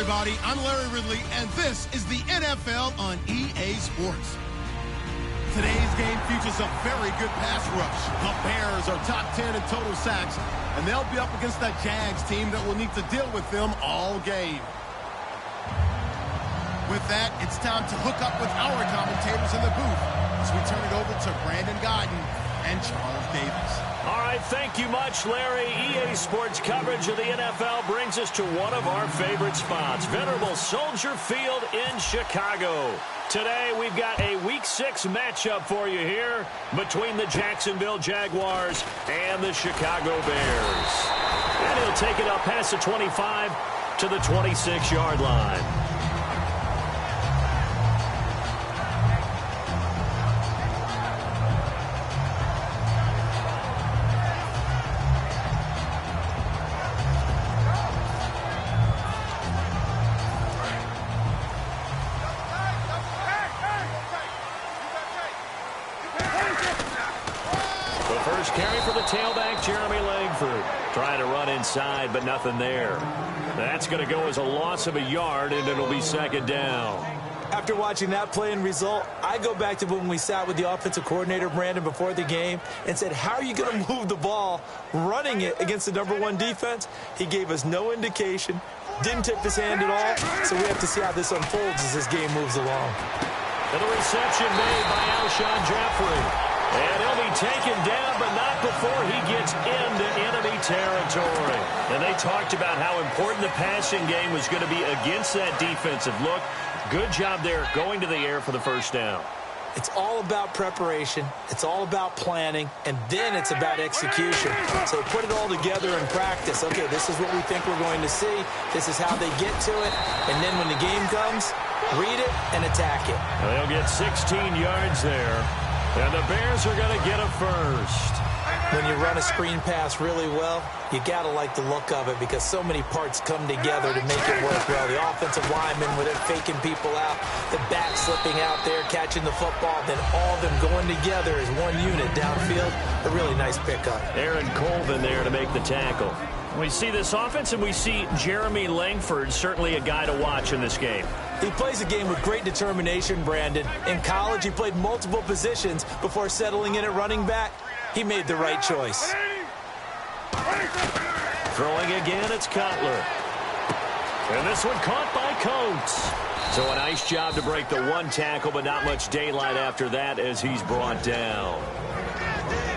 everybody. I'm Larry Ridley, and this is the NFL on EA Sports. Today's game features a very good pass rush. The Bears are top 10 in total sacks, and they'll be up against that Jags team that will need to deal with them all game. With that, it's time to hook up with our commentators in the booth as we turn it over to Brandon Godden and Charles Davis. All right, thank you much, Larry. EA Sports coverage of the NFL brings us to one of our favorite spots, venerable Soldier Field in Chicago. Today, we've got a Week 6 matchup for you here between the Jacksonville Jaguars and the Chicago Bears. And he'll take it up past the 25 to the 26-yard line. Trying to run inside, but nothing there. That's going to go as a loss of a yard, and it'll be second down. After watching that play and result, I go back to when we sat with the offensive coordinator, Brandon, before the game and said, how are you going to move the ball running it against the #1 defense? He gave us no indication, didn't tip his hand at all, so we have to see how this unfolds as this game moves along. And the reception made by Alshon Jeffrey. And he'll be taken down, but not before he gets into enemy territory. And they talked about how important the passing game was going to be against that defensive look. Good job there going to the air for the first down. It's all about preparation. It's all about planning. And then it's about execution. So put it all together in practice. Okay, this is what we think we're going to see. This is how they get to it. And then when the game comes, read it and attack it. They'll get 16 yards there. And the Bears are going to get a first. When you run a screen pass really well, you got to like the look of it because so many parts come together to make it work well. The offensive linemen, where they're faking people out, the back slipping out there, catching the football, then all of them going together as one unit downfield. A really nice pickup. Aaron Colvin there to make the tackle. We see this offense, and we see Jeremy Langford, certainly a guy to watch in this game. He plays a game with great determination, Brandon. In college, he played multiple positions before settling in at running back. He made the right choice. Throwing again, it's Cutler. And this one caught by Coates. So a nice job to break the one tackle, but not much daylight after that as he's brought down.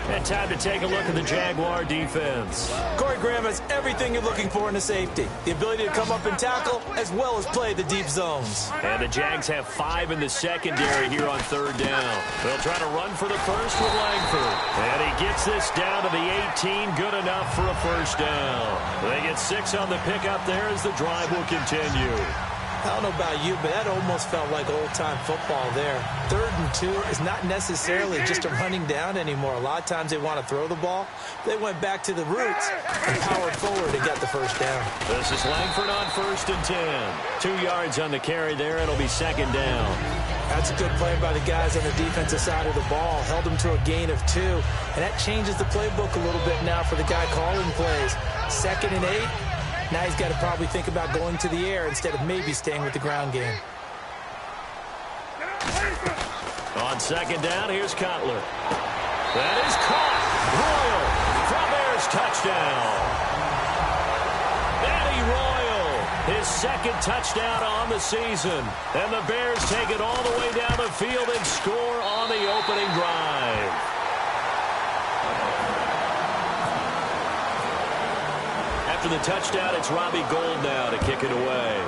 And time to take a look at the Jaguar defense. Corey Graham has everything you're looking for in a safety. The ability to come up and tackle, as well as play the deep zones. And the Jags have 5 in the secondary here on third down. They'll try to run for the first with Langford. And he gets this down to the 18. Good enough for a first down. They get 6 on the pickup there as the drive will continue. I don't know about you, but that almost felt like old-time football there. 3rd and 2 is not necessarily just a running down anymore. A lot of times they want to throw the ball. They went back to the roots and powered forward and got the first down. This is Langford on 1st and 10. 2 yards on the carry there. It'll be second down. That's a good play by the guys on the defensive side of the ball. Held them to a gain of 2. And that changes the playbook a little bit now for the guy calling plays. 2nd and 8. Now he's got to probably think about going to the air instead of maybe staying with the ground game. On second down, here's Cutler. That is caught. Royal from Bears touchdown. Eddie Royal, his 2nd touchdown on the season. And the Bears take it all the way down the field and score on the opening drive. After the touchdown, it's Robbie Gould now to kick it away.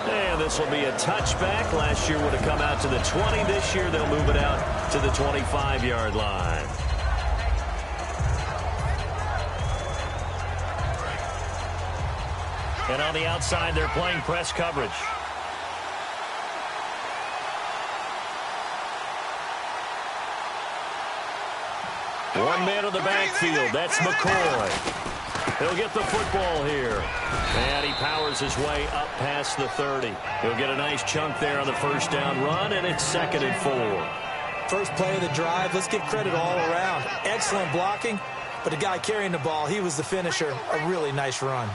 And this will be a touchback. Last year would have come out to the 20. This year they'll move it out to the 25-yard line. And on the outside, they're playing press coverage. One man in the backfield. That's McCoy. He'll get the football here. And he powers his way up past the 30. He'll get a nice chunk there on the first down run, and it's 2nd and 4. First play of the drive. Let's give credit all around. Excellent blocking, but the guy carrying the ball, he was the finisher. A really nice run.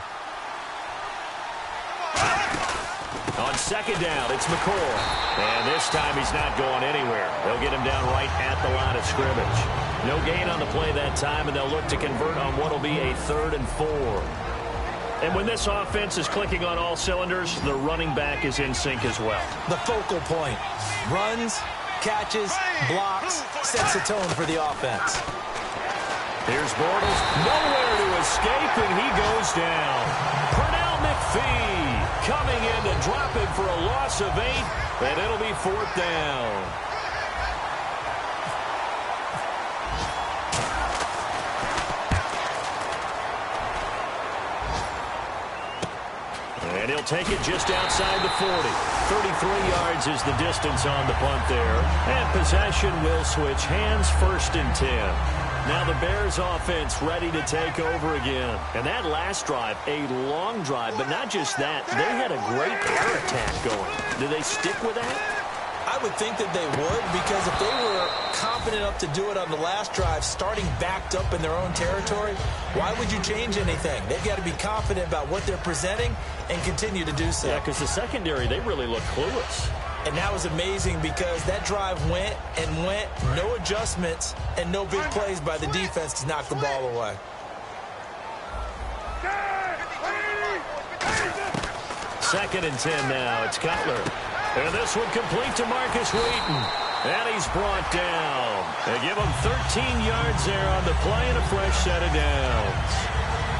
second down. It's McCoy. And this time he's not going anywhere. They'll get him down right at the line of scrimmage. No gain on the play that time, and they'll look to convert on what will be a 3rd and 4. And when this offense is clicking on all cylinders, the running back is in sync as well. The focal point. Runs, catches, blocks, sets the tone for the offense. Here's Bortles. Nowhere to escape, and he goes down. Pernell McPhee coming in to drop it for a loss of 8, and it'll be 4th down. And he'll take it just outside the 40. 33 yards is the distance on the punt there. And possession will switch hands, 1st and 10. Now the Bears offense ready to take over again. And that last drive, a long drive, but not just that. They had a great air attack going. Do they stick with that? I would think that they would, because if they were confident enough to do it on the last drive, starting backed up in their own territory, why would you change anything? They've got to be confident about what they're presenting and continue to do so. Yeah, because the secondary, they really look clueless. And that was amazing because that drive went and went, no adjustments, and no big plays by the defense to knock the ball away. Second and 10 now. It's Cutler. And this one complete to Marcus Wheaton. And he's brought down. They give him 13 yards there on the play and a fresh set of downs.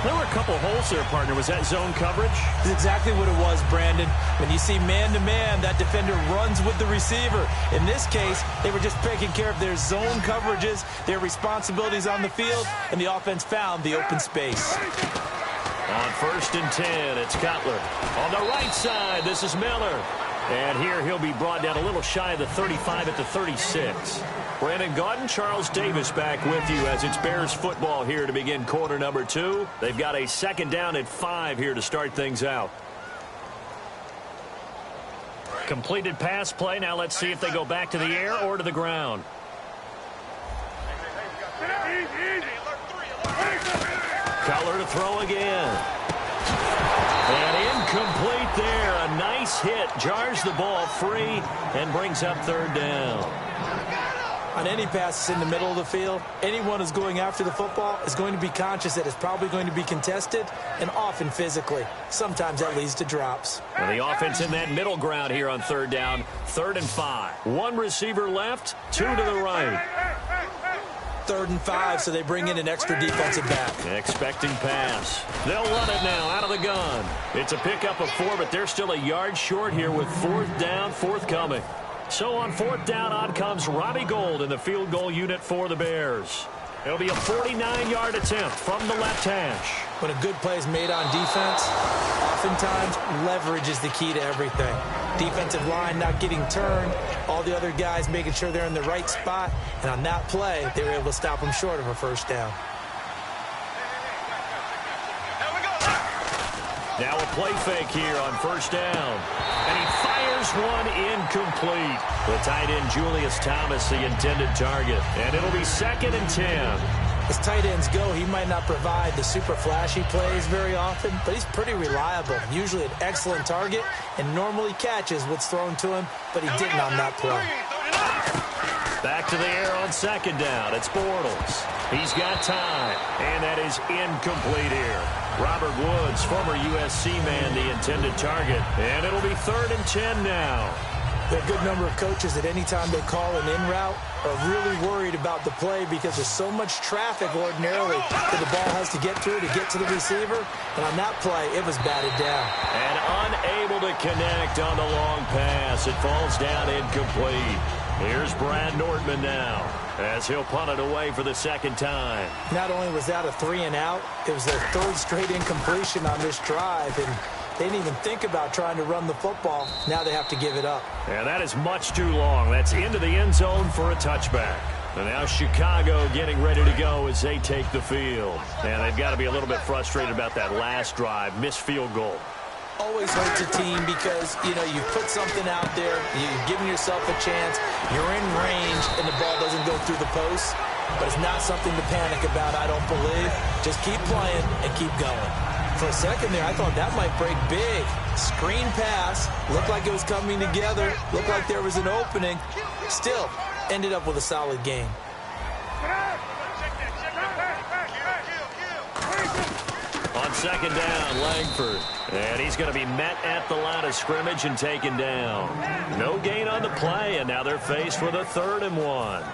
There were a couple holes there, partner. Was that zone coverage? That's exactly what it was, Brandon. When you see man-to-man, that defender runs with the receiver. In this case, they were just taking care of their zone coverages, their responsibilities on the field, and the offense found the open space. On 1st and 10, it's Cutler. On the right side, this is Miller. And here he'll be brought down a little shy of the 35 at the 36. Brandon Gaudin, Charles Davis back with you as it's Bears football here to begin quarter number 2. They've got a 2nd down at 5 here to start things out. Completed pass play. Now let's see if they go back to the air or to the ground. Cutler to throw again. And incomplete there. A nice hit. Jars the ball free and brings up 3rd down. On any passes in the middle of the field, anyone who's going after the football is going to be conscious that it's probably going to be contested and often physically. Sometimes that leads to drops. Well, the offense in that middle ground here on 3rd down. 3rd and 5. 1 receiver left, 2 to the right. 3rd and 5, so they bring in an extra defensive back. Expecting pass. They'll run it now out of the gun. It's a pickup of 4, but they're still a yard short here with 4th down, forthcoming. So on 4th down, on comes Robbie Gould in the field goal unit for the Bears. It'll be a 49-yard attempt from the left hash. When a good play is made on defense, oftentimes leverage is the key to everything. Defensive line not getting turned, all the other guys making sure they're in the right spot, and on that play, they were able to stop them short of a 1st down. Now a play fake here on 1st down. And he fires one incomplete. The tight end, Julius Thomas, the intended target. And it'll be 2nd and 10. As tight ends go, he might not provide the super flashy plays very often, but he's pretty reliable. Usually an excellent target and normally catches what's thrown to him, but he didn't on that play. Back to the air on 2nd down. It's Bortles. He's got time, and that is incomplete here. Robert Woods, former USC man, the intended target. And it'll be 3rd and 10 now. There are a good number of coaches that any time they call an in route are really worried about the play because there's so much traffic ordinarily that the ball has to get through to get to the receiver. And on that play, it was batted down. And unable to connect on the long pass. It falls down incomplete. Here's Brad Nordman now as he'll punt it away for the 2nd time. Not only was that a 3 and out, it was their 3rd straight incompletion on this drive, and they didn't even think about trying to run the football. Now they have to give it up. And that is much too long. That's into the end zone for a touchback. And now Chicago getting ready to go as they take the field. And they've got to be a little bit frustrated about that last drive, missed field goal. Always hurts a team because, you know, you put something out there, you've given yourself a chance, you're in range, and the ball doesn't go through the post. But it's not something to panic about, I don't believe. Just keep playing and keep going. For a second there, I thought that might break big. Screen pass, looked like it was coming together, looked like there was an opening. Still, ended up with a solid game. On second down, Langford. And he's going to be met at the line of scrimmage and taken down. No gain on the play, and now they're faced with a 3rd and 1.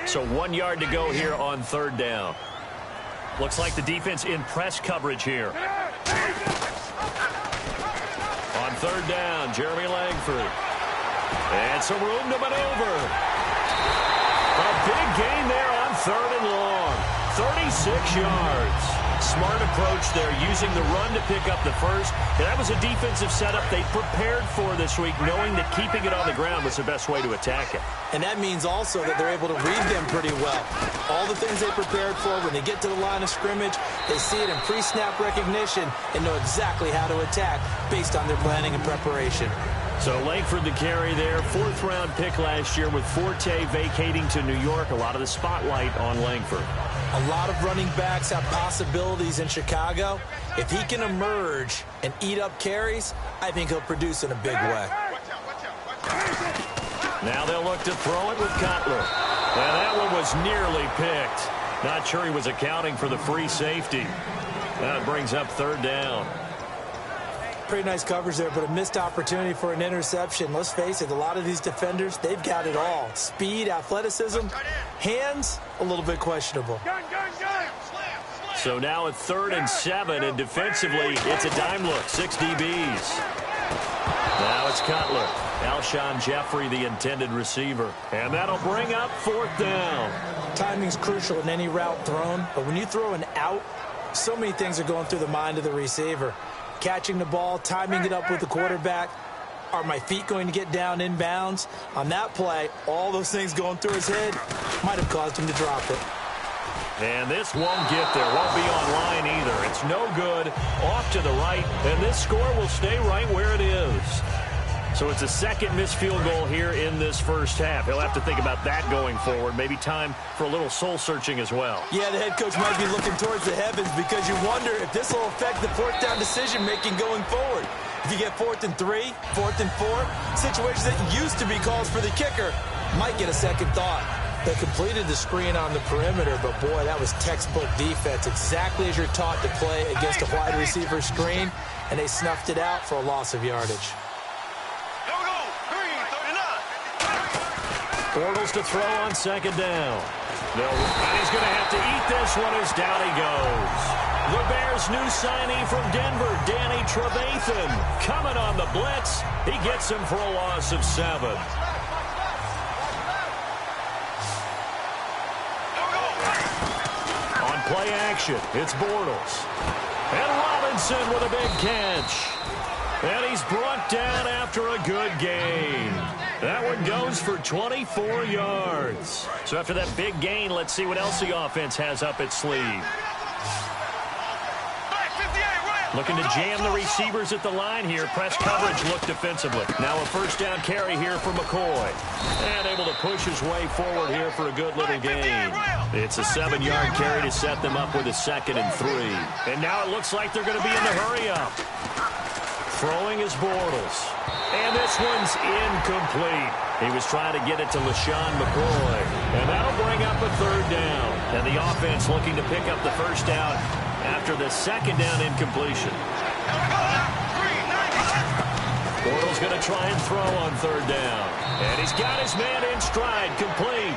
So 1 yard to go here on 3rd down. Looks like the defense in press coverage here. On 3rd down, Jeremy Langford. And some room to maneuver. A big gain there on 3rd and long. 36 yards. Smart approach there, using the run to pick up the first. And that was a defensive setup they prepared for this week, knowing that keeping it on the ground was the best way to attack it. And that means also that they're able to read them pretty well. All the things they prepared for, when they get to the line of scrimmage, they see it in pre-snap recognition and know exactly how to attack based on their planning and preparation. So Langford the carry there, 4th-round pick last year with Forte vacating to New York. A lot of the spotlight on Langford. A lot of running backs have possibilities in Chicago. If he can emerge and eat up carries, I think he'll produce in a big way. Now they'll look to throw it with Cutler. And that one was nearly picked. Not sure he was accounting for the free safety. That brings up 3rd down. Pretty nice coverage there, but a missed opportunity for an interception. Let's face it, a lot of these defenders, they've got it all. Speed, athleticism, hands, a little bit questionable. So now at 3rd and 7, and defensively, it's a dime look, 6 DBs. Now it's Cutler. Alshon Jeffrey, the intended receiver. And that'll bring up 4th down. Timing's crucial in any route thrown, but when you throw an out, so many things are going through the mind of the receiver. Catching the ball, timing it up with the quarterback. Are my feet going to get down inbounds? On that play, all those things going through his head might have caused him to drop it. And this won't get there. Won't be online either. It's no good. Off to the right. And this score will stay right where it is. So it's a 2nd missed field goal here in this first half. He'll have to think about that going forward. Maybe time for a little soul-searching as well. Yeah, the head coach might be looking towards the heavens because you wonder if this will affect the 4th down decision-making going forward. If you get 4th and 3, 4th and 4, situations that used to be calls for the kicker might get a second thought. They completed the screen on the perimeter, but boy, that was textbook defense. Exactly as you're taught to play against a wide receiver screen, and they snuffed it out for a loss of yardage. Bortles to throw on 2nd down. And he's going to have to eat this one as down he goes. The Bears' new signee from Denver, Danny Trevathan, coming on the blitz. He gets him for a loss of 7. On play action, it's Bortles. And Robinson with a big catch. And he's brought down after a good gain. That one goes for 24 yards. So after that big gain, let's see what else the offense has up its sleeve. Looking to jam the receivers at the line here. Press coverage look defensively. Now a 1st down carry here for McCoy. And able to push his way forward here for a good little gain. It's a 7-yard carry to set them up with a 2nd and 3. And now it looks like they're going to be in the hurry-up. Throwing is Bortles. And this one's incomplete. He was trying to get it to LaShawn McCoy. And that'll bring up a 3rd down. And the offense looking to pick up the 1st down after the 2nd down incompletion. Bortles going to try and throw on 3rd down. And he's got his man in stride, complete.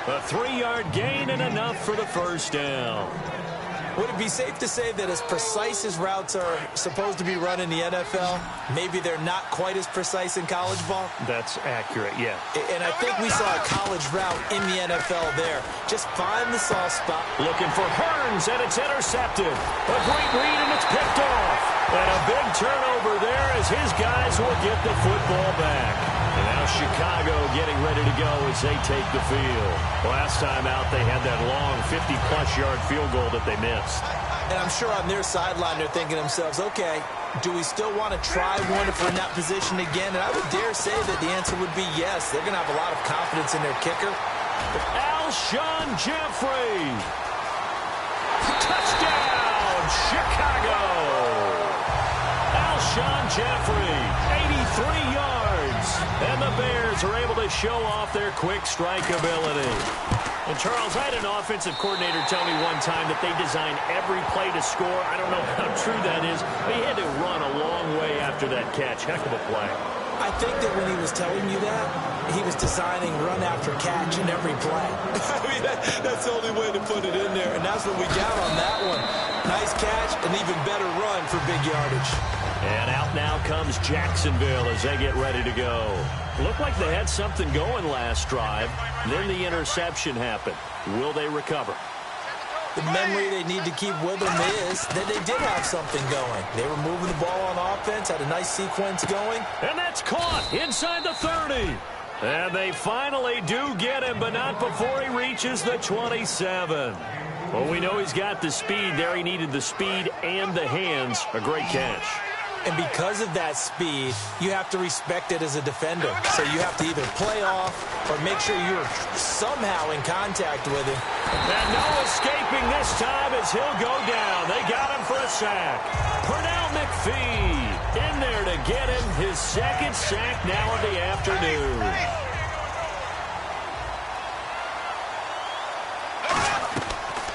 A 3-yard gain and enough for the 1st down. Would it be safe to say that as precise as routes are supposed to be run in the NFL, maybe they're not quite as precise in college ball? That's accurate, yeah. And I think we saw a college route in the NFL there. Just find the soft spot. Looking for Hearns, and it's intercepted. A great read, and it's picked off. And a big turnover there as his guys will get the football back. And now Chicago getting ready to go as they take the field. Last time out, they had that long 50-plus yard field goal that they missed. And I'm sure on their sideline, they're thinking to themselves, okay, do we still want to try one if we're in that position again? And I would dare say that the answer would be yes. They're going to have a lot of confidence in their kicker. Alshon Jeffrey. Touchdown, Chicago. Alshon Jeffrey, 83 yards. And the Bears are able to show off their quick strike ability. And, Charles, I had an offensive coordinator tell me one time that they design every play to score. I don't know how true that is, but he had to run a long way after that catch. Heck of a play. I think that when he was telling you that, he was designing run after catch in every play. I mean, that's the only way to put it in there, and that's what we got on that one. Nice catch, an even better run for big yardage. And out now comes Jacksonville as they get ready to go. Looked like they had something going last drive. Then the interception happened. Will they recover? The memory they need to keep with them is that they did have something going. They were moving the ball on offense, had a nice sequence going. And that's caught inside the 30. And they finally do get him, but not before he reaches the 27. Well, we know he's got the speed there. He needed the speed and the hands. A great catch. And because of that speed, you have to respect it as a defender. So you have to either play off or make sure you're somehow in contact with him. And no escaping this time as he'll go down. They got him for a sack. Pernell McPhee in there to get him his second sack now of the afternoon.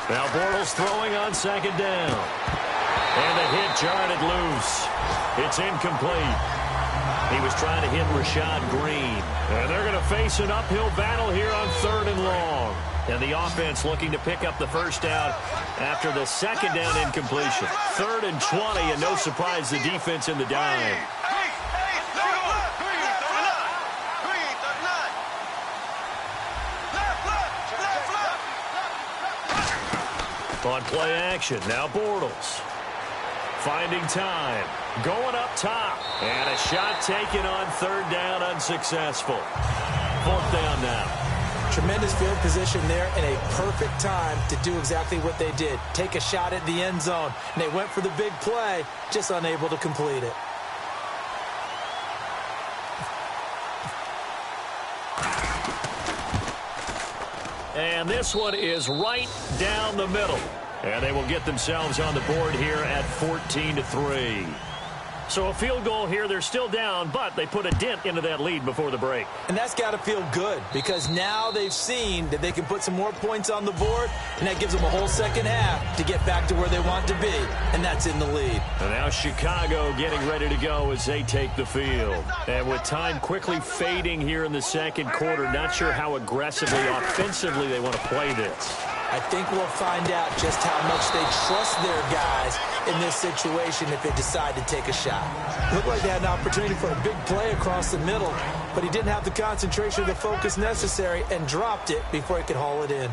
Now Bortles throwing on second down. And the hit jarred it loose. It's incomplete. He was trying to hit Rashad Green. And they're going to face an uphill battle here on 3rd and long. And the offense looking to pick up the first down after the second down incompletion. 3rd and 20, and no surprise, the defense in the dime. On play action, now Bortles. Finding time, going up top, and a shot taken on 3rd down, unsuccessful. 4th down now. Tremendous field position there and a perfect time to do exactly what they did. Take a shot at the end zone, and they went for the big play, just unable to complete it. And this one is right down the middle. And they will get themselves on the board here at 14-3. So a field goal here, they're still down, but they put a dent into that lead before the break. And that's got to feel good because now they've seen that they can put some more points on the board, and that gives them a whole second half to get back to where they want to be, and that's in the lead. And now Chicago getting ready to go as they take the field. And with time quickly fading here in the second quarter, not sure how aggressively, offensively they want to play this. I think we'll find out just how much they trust their guys in this situation if they decide to take a shot. Looked like they had an opportunity for a big play across the middle, but he didn't have the concentration or the focus necessary and dropped it before he could haul it in.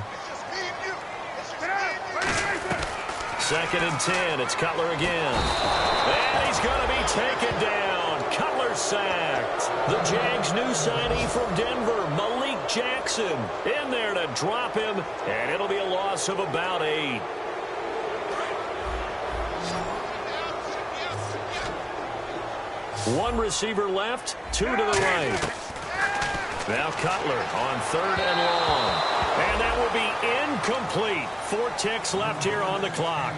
2nd and 10. It's Cutler again. And he's going to be taken down. Cutler sacked. The Jags' new signee from Denver, Malik Jackson, in there to drop him, and it'll be a loss of about 8. One receiver left, 2 to the right. Now Cutler on 3rd and long. And that will be incomplete. 4 ticks left here on the clock.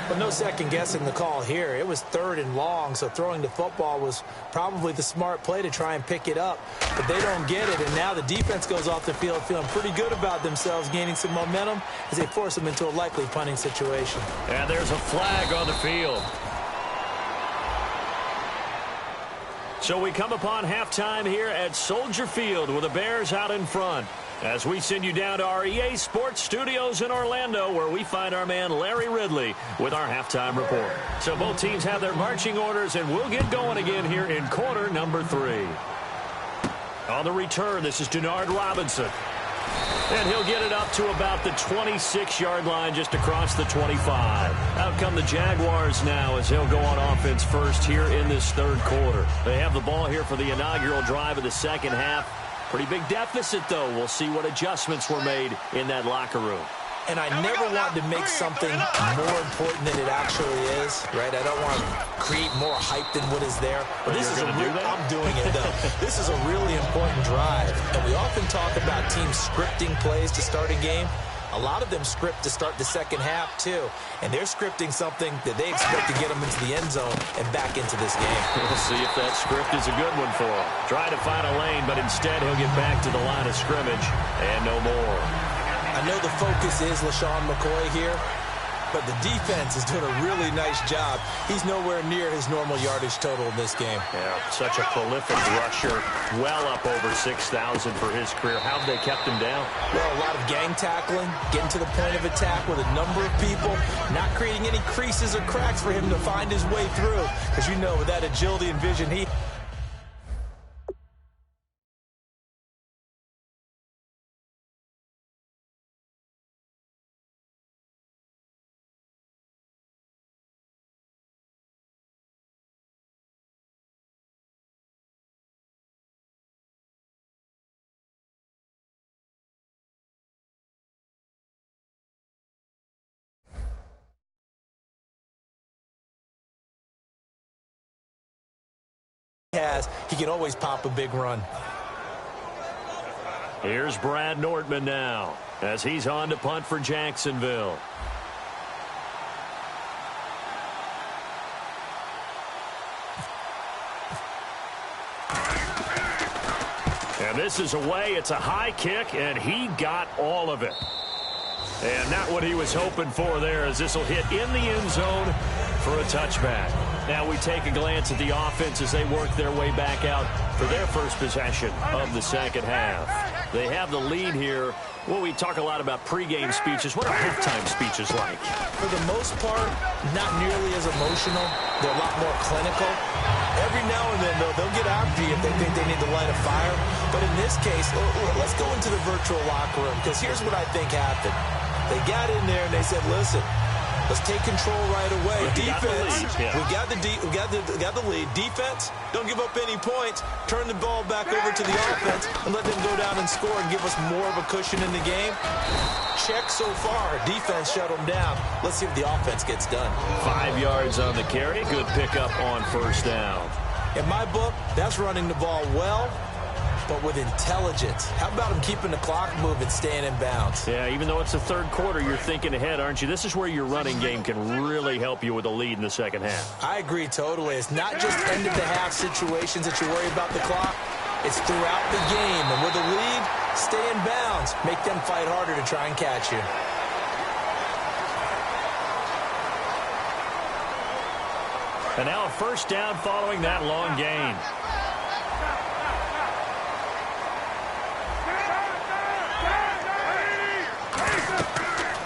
But no second guessing the call here. It was 3rd and long, so throwing the football was probably the smart play to try and pick it up. But they don't get it, and now the defense goes off the field feeling pretty good about themselves, gaining some momentum as they force them into a likely punting situation. And there's a flag on the field. So we come upon halftime here at Soldier Field with the Bears out in front. As we send you down to our EA Sports Studios in Orlando, where we find our man Larry Ridley with our halftime report. So both teams have their marching orders, and we'll get going again here in quarter number 3. On the return, this is Denard Robinson. And he'll get it up to about the 26-yard line, just across the 25. Out come the Jaguars now as they'll go on offense first here in this 3rd quarter. They have the ball here for the inaugural drive of the second half. Pretty big deficit, though. We'll see what adjustments were made in that locker room. And I never want to make something more important than it actually is, right? I don't want to create more hype than what is there. But this is a real, I'm doing it, though. This is a really important drive. And we often talk about teams scripting plays to start a game. A lot of them script to start the second half, too. And they're scripting something that they expect to get them into the end zone and back into this game. We'll see if that script is a good one for him. Try to find a lane, but instead he'll get back to the line of scrimmage and no more. I know the focus is LaShawn McCoy here, but the defense is doing a really nice job. He's nowhere near his normal yardage total in this game. Yeah, such a prolific rusher, well up over 6,000 for his career. How have they kept him down? Well, a lot of gang tackling, getting to the point of attack with a number of people, not creating any creases or cracks for him to find his way through. Because you know, with that agility and vision, he... he can always pop a big run. Here's Brad Nordman now as he's on to punt for Jacksonville. And this is away. It's a high kick, and he got all of it. And not what he was hoping for there, as this will hit in the end zone for a touchback. Now we take a glance at the offense as they work their way back out for their first possession of the second half. They have the lead here. Well, we talk a lot about pregame speeches. What are halftime speeches like? For the most part, not nearly as emotional. They're a lot more clinical. Every now and then, though, they'll get after you if they think they need to light a fire. But in this case, let's go into the virtual locker room, because here's what I think happened. They got in there and they said, listen, let's take control right away. Defense, we got the lead. Defense, don't give up any points. Turn the ball back over to the offense and let them go down and score and give us more of a cushion in the game. Check so far. Defense shut them down. Let's see if the offense gets done. 5 yards on the carry. Good pickup on first down. In my book, that's running the ball well, but with intelligence. How about him keeping the clock moving, staying in bounds? Yeah, even though it's the third quarter, you're thinking ahead, aren't you? This is where your running game can really help you with a lead in the second half. I agree totally. It's not just end-of-the-half situations that you worry about the clock. It's throughout the game. And with a lead, stay in bounds. Make them fight harder to try and catch you. And now a first down following that long gain.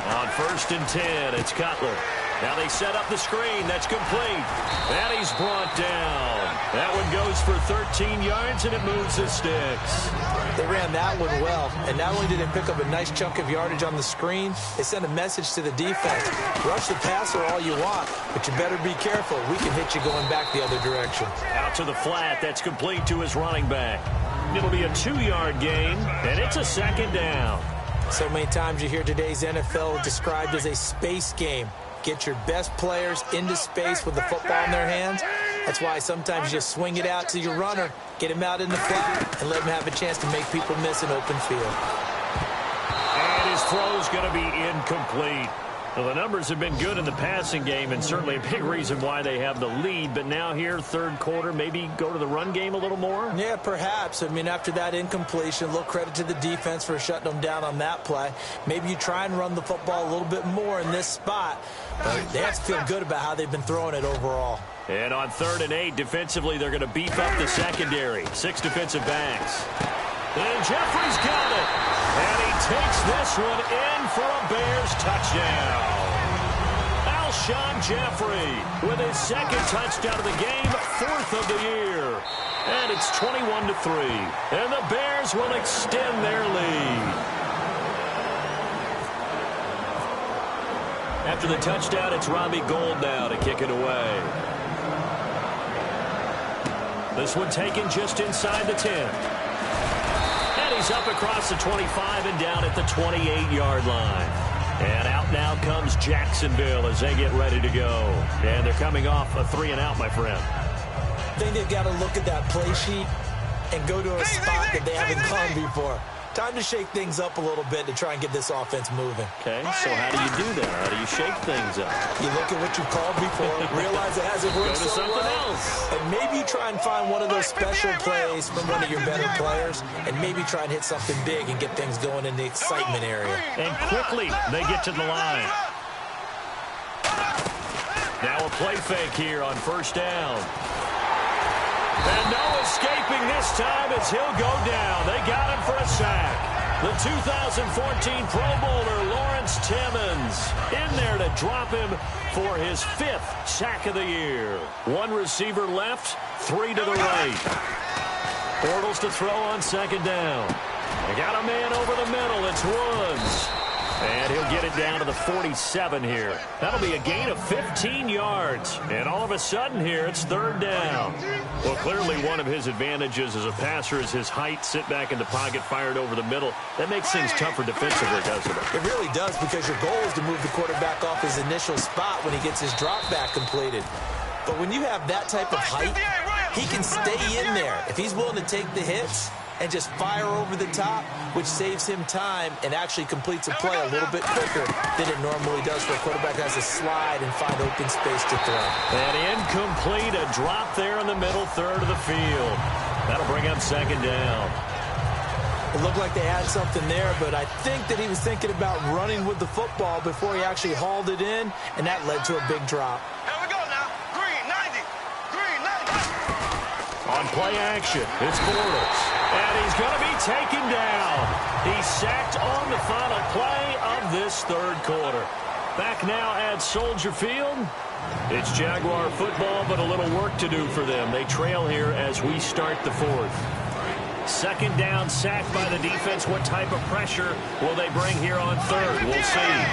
On 1st and 10, it's Cutler. Now they set up the screen. That's complete. And he's brought down. That one goes for 13 yards, and it moves the sticks. They ran that one well. And not only did they pick up a nice chunk of yardage on the screen, they sent a message to the defense. Rush the passer all you want, but you better be careful. We can hit you going back the other direction. Out to the flat. That's complete to his running back. It'll be a 2-yard gain, and it's a second down. So many times you hear today's NFL described as a space game. Get your best players into space with the football in their hands. That's why sometimes you just swing it out to your runner, get him out in the flat, and let him have a chance to make people miss an open field. And his throw's going to be incomplete. Well, the numbers have been good in the passing game, and certainly a big reason why they have the lead. But now here, third quarter, maybe go to the run game a little more? Yeah, perhaps. I mean, after that incompletion, a little credit to the defense for shutting them down on that play. Maybe you try and run the football a little bit more in this spot. But they have to feel good about how they've been throwing it overall. And on 3rd and 8, defensively, they're going to beef up the secondary. 6 defensive backs. And Jeffrey's got it. And he takes this one in for a Bears touchdown. Alshon Jeffrey with his second touchdown of the game, 4th of the year. And it's 21-3. And the Bears will extend their lead. After the touchdown, it's Robbie Gould now to kick it away. This one taken just inside the 10. And he's up across the 25 and down at the 28-yard line. And out now comes Jacksonville as they get ready to go. And they're coming off a 3-and-out, my friend. I think they've got to look at that play sheet and go to a spot that they haven't gone before. Time to shake things up a little bit to try and get this offense moving. Okay, so how do you do that? How do you shake things up? You look at what you called before, realize it hasn't worked Go to so something well, else. and maybe you try and find one of those special plays from one of your better players, and maybe try and hit something big and get things going in the excitement area. And quickly, they get to the line. Now a play fake here on first down. And no escaping this time as he'll go down. They got him for a sack. The 2014 Pro Bowler, Lawrence Timmons, in there to drop him for his 5th sack of the year. One receiver left, 3 to the right. Bortles to throw on second down. They got a man over the middle. It's Woods. And he'll get it down to the 47 here. That'll be a gain of 15 yards. And all of a sudden here, it's third down. Well, clearly one of his advantages as a passer is his height. Sit back in the pocket, fired over the middle. That makes things tougher defensively, doesn't it? It really does, because your goal is to move the quarterback off his initial spot when he gets his drop back completed. But when you have that type of height, he can stay in there. If he's willing to take the hits and just fire over the top, which saves him time and actually completes a play a little bit quicker than it normally does, where a quarterback has to slide and find open space to throw. And incomplete, a drop there in the middle third of the field. That'll bring up second down. It looked like they had something there, but I think that he was thinking about running with the football before he actually hauled it in, and that led to a big drop. Here we go now. Green 90. Green 90. On play action, it's Bortles. And he's going to be taken down. He's sacked on the final play of this third quarter. Back now at Soldier Field. It's Jaguar football, but a little work to do for them. They trail here as we start the fourth. Second down, sacked by the defense. What type of pressure will they bring here on third? We'll see.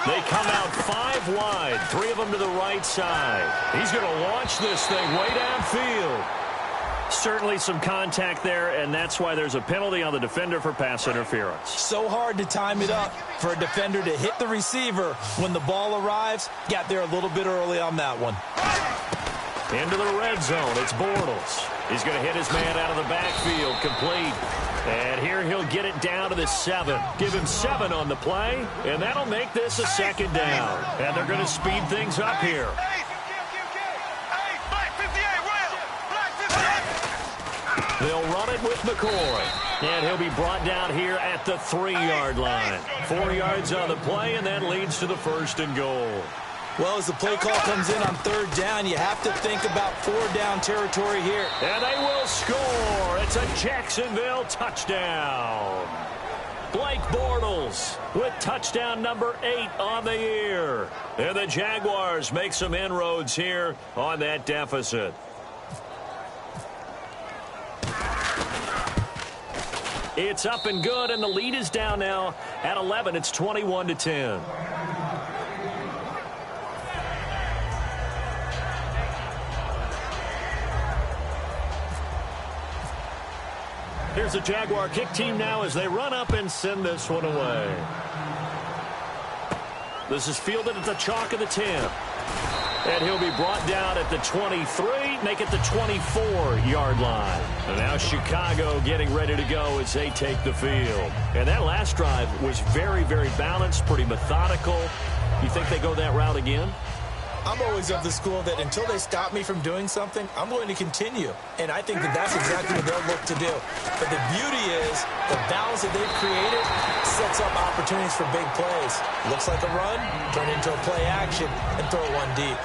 They come out 5 wide, 3 of them to the right side. He's going to launch this thing way downfield. Certainly some contact there, and that's why there's a penalty on the defender for pass interference. So hard to time it up for a defender to hit the receiver when the ball arrives. Got there a little bit early on that one. Into the red zone, it's Bortles. He's going to hit his man out of the backfield, complete. And here he'll get it down to the 7. Give him 7 on the play, and that'll make this a second down. And they're going to speed things up here. They'll run it with McCoy. And he'll be brought down here at the 3-yard line. 4 yards on the play, and that leads to the 1st and goal. Well, as the play call comes in on third down, you have to think about 4-down territory here. And they will score. It's a Jacksonville touchdown. Blake Bortles with touchdown number 8 on the year. And the Jaguars make some inroads here on that deficit. It's up and good, and the lead is down now at 11. It's 21-10. Here's the Jaguar kick team now as they run up and send this one away. This is fielded at the chalk of the 10. And he'll be brought down at the 23, make it the 24-yard line. And now Chicago getting ready to go as they take the field. And that last drive was very, very balanced, pretty methodical. You think they go that route again? I'm always of the school that until they stop me from doing something, I'm going to continue. And I think that that's exactly what they'll look to do. But the beauty is the balance that they've created sets up opportunities for big plays. Looks like a run, turn into a play action, and throw one deep.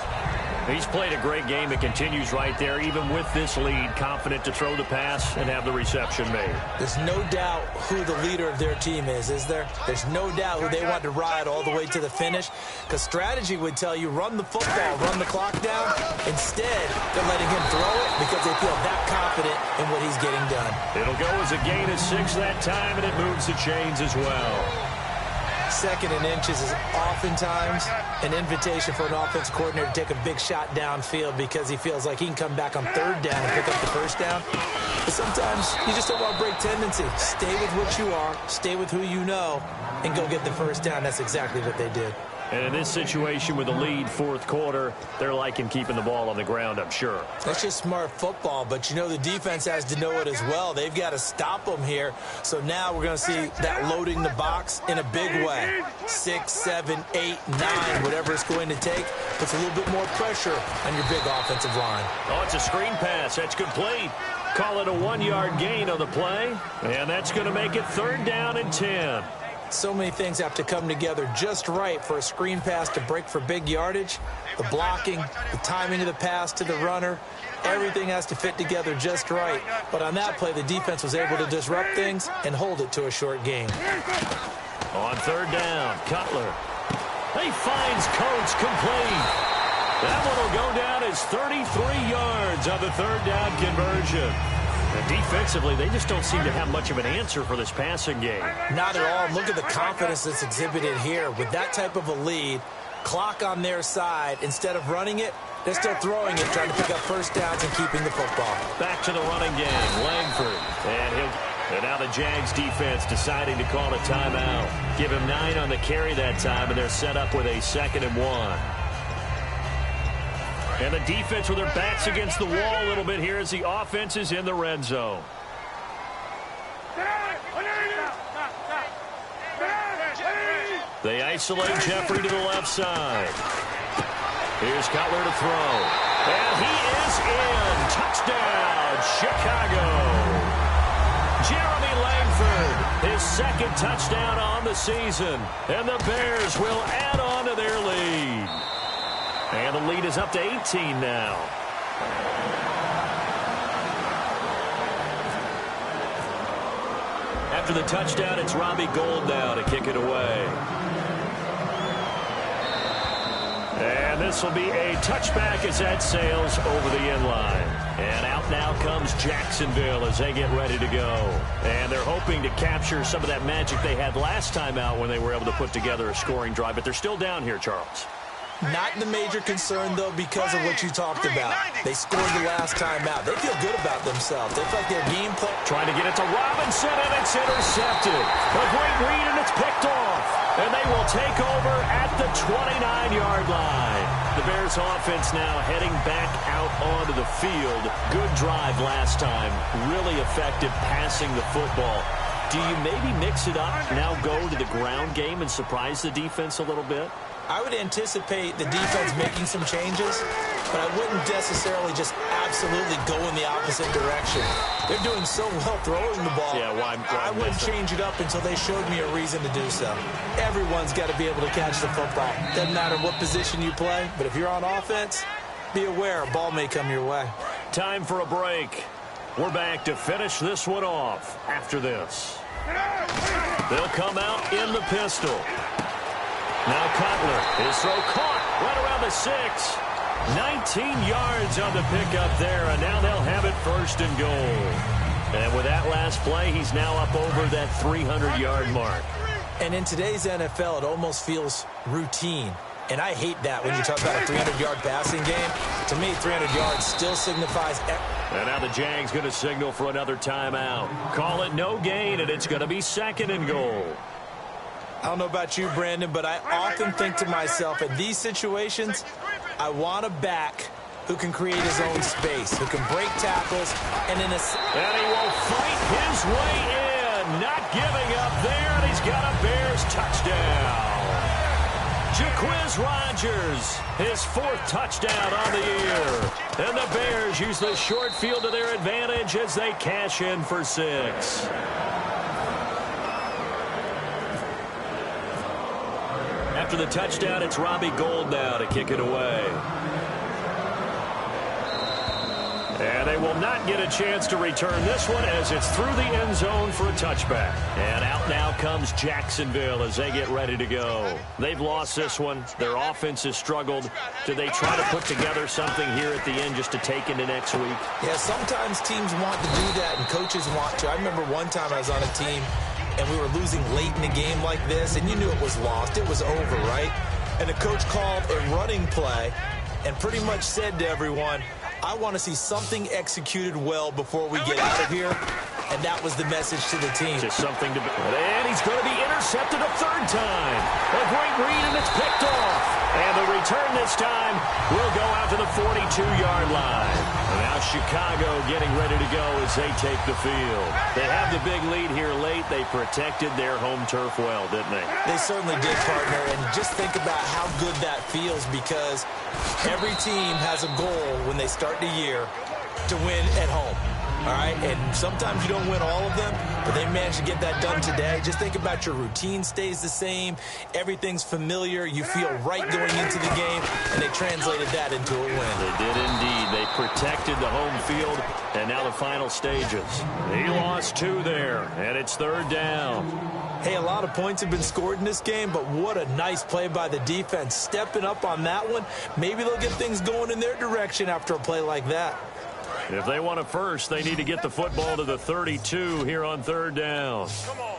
He's played a great game. It continues right there, even with this lead, confident to throw the pass and have the reception made. There's no doubt who the leader of their team is there? There's no doubt who they want to ride all the way to the finish, because strategy would tell you run the football, run the clock down. Instead, they're letting him throw it because they feel that confident in what he's getting done. It'll go as a gain of 6 that time, and it moves the chains as well. 2nd and inches is oftentimes an invitation for an offense coordinator to take a big shot downfield because he feels like he can come back on 3rd down and pick up the 1st down. But sometimes you just don't want to break tendency. Stay with what you are, stay with who you know, and go get the 1st down. That's exactly what they did. And in this situation with the lead 4th quarter, they're liking keeping the ball on the ground, I'm sure. That's just smart football, but you know the defense has to know it as well. They've got to stop them here. So now we're going to see that loading the box in a big way. 6, 7, 8, 9, whatever it's going to take, puts a little bit more pressure on your big offensive line. Oh, it's a screen pass. That's complete. Call it a 1-yard gain on the play, and that's going to make it 3rd down and 10. So many things have to come together just right for a screen pass to break for big yardage. The blocking, the timing of the pass to the runner, everything has to fit together just right. But on that play, the defense was able to disrupt things and hold it to a short gain. On 3rd down, Cutler. He finds Coates complete. That one will go down as 33 yards on the 3rd down conversion. And defensively, they just don't seem to have much of an answer for this passing game. Not at all. Look at the confidence that's exhibited here. With that type of a lead, clock on their side, instead of running it, they're still throwing it, trying to pick up 1st downs and keeping the football. Back to the running game, Langford. And now the Jags defense deciding to call a timeout. Give him 9 on the carry that time, and they're set up with a 2nd and 1. And the defense with their backs against the wall a little bit here as the offense is in the red zone. They isolate Jeffrey to the left side. Here's Cutler to throw. And he is in. Touchdown, Chicago. Jeremy Langford, his 2nd touchdown on the season. And the Bears will add on to their lead. And the lead is up to 18 now. After the touchdown, it's Robbie Gould now to kick it away. And this will be a touchback as that sails over the end line. And out now comes Jacksonville as they get ready to go. And they're hoping to capture some of that magic they had last time out when they were able to put together a scoring drive. But they're still down here, Charles. Not the major concern, though, because of what you talked about. They scored the last time out. They feel good about themselves. They feel like their game plan. Trying to get it to Robinson, and it's intercepted. A great read, and it's picked off. And they will take over at the 29-yard line. The Bears offense now heading back out onto the field. Good drive last time. Really effective passing the football. Do you maybe mix it up, now go to the ground game and surprise the defense a little bit? I would anticipate the defense making some changes, but I wouldn't necessarily just absolutely go in the opposite direction. They're doing so well throwing the ball. Yeah, why I wouldn't change it up until they showed me a reason to do so. Everyone's got to be able to catch the football. Doesn't matter what position you play, but if you're on offense, be aware a ball may come your way. Time for a break. We're back to finish this one off after this. They'll come out in the pistol. Now Cutler, his throw caught right around the 6. 19 yards on the pickup there, and now they'll have it 1st and goal. And with that last play, he's now up over that 300-yard mark. And in today's NFL, it almost feels routine. And I hate that when you talk about a 300-yard passing game. To me, 300 yards still signifies... And now the Jags going to signal for another timeout. Call it no gain, and it's going to be 2nd and goal. I don't know about you, Brandon, but I often think to myself, in these situations, I want a back who can create his own space, who can break tackles, and in a... And he will fight his way in, not giving up there, and he's got a Bears touchdown. Jaquiz Rodgers, his 4th touchdown on the year. And the Bears use the short field to their advantage as they cash in for 6. After the touchdown, it's Robbie Gould now to kick it away. And they will not get a chance to return this one as it's through the end zone for a touchback. And out now comes Jacksonville as they get ready to go. They've lost this one. Their offense has struggled. Do they try to put together something here at the end just to take into next week? Yeah, sometimes teams want to do that and coaches want to. I remember one time I was on a team and we were losing late in the game like this, and you knew it was lost, it was over, right? And the coach called a running play and pretty much said to everyone, I want to see something executed well before we get out of here. And that was the message to the team. Just something to be. And he's going to be intercepted a third time. A great read, and it's picked off. And the return this time will go out to the 42-yard line. And now Chicago getting ready to go as they take the field. They have the big lead here late. They protected their home turf well, didn't they? They certainly did, partner. And just think about how good that feels, because every team has a goal when they start the year to win at home. All right, and sometimes you don't win all of them, but they managed to get that done today. Just think about your routine stays the same. Everything's familiar. You feel right going into the game, and they translated that into a win. They did indeed. They protected the home field, and now the final stages. He lost 2 there, and it's third down. Hey, a lot of points have been scored in this game, but what a nice play by the defense. Stepping up on that one, maybe they'll get things going in their direction after a play like that. If they want it first, they need to get the football to the 32 here on third down. Come on.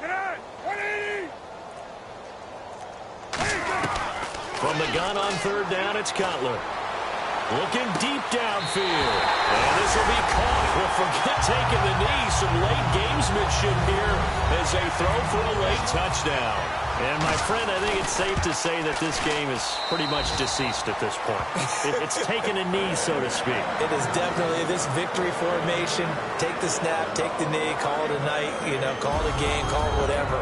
Get out. 180. From the gun on third down, it's Cutler. Looking deep downfield. And this will be caught. Well, forget taking the knee. Some late gamesmanship here as they throw for a late touchdown. And, my friend, I think it's safe to say that this game is pretty much deceased at this point. It's taken a knee, so to speak. It is definitely this victory formation. Take the snap, take the knee, call it a night, call it a game, call it whatever.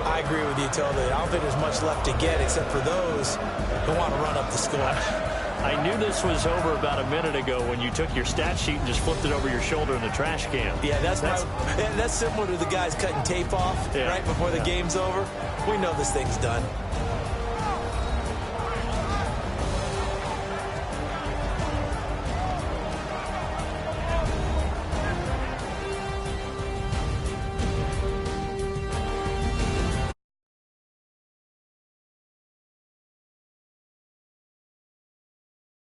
I agree with you totally. I don't think there's much left to get except for those who want to run up the score. I knew this was over about a minute ago when you took your stat sheet and just flipped it over your shoulder in the trash can. Yeah, that's similar to the guys cutting tape off right before the game's over. We know this thing's done.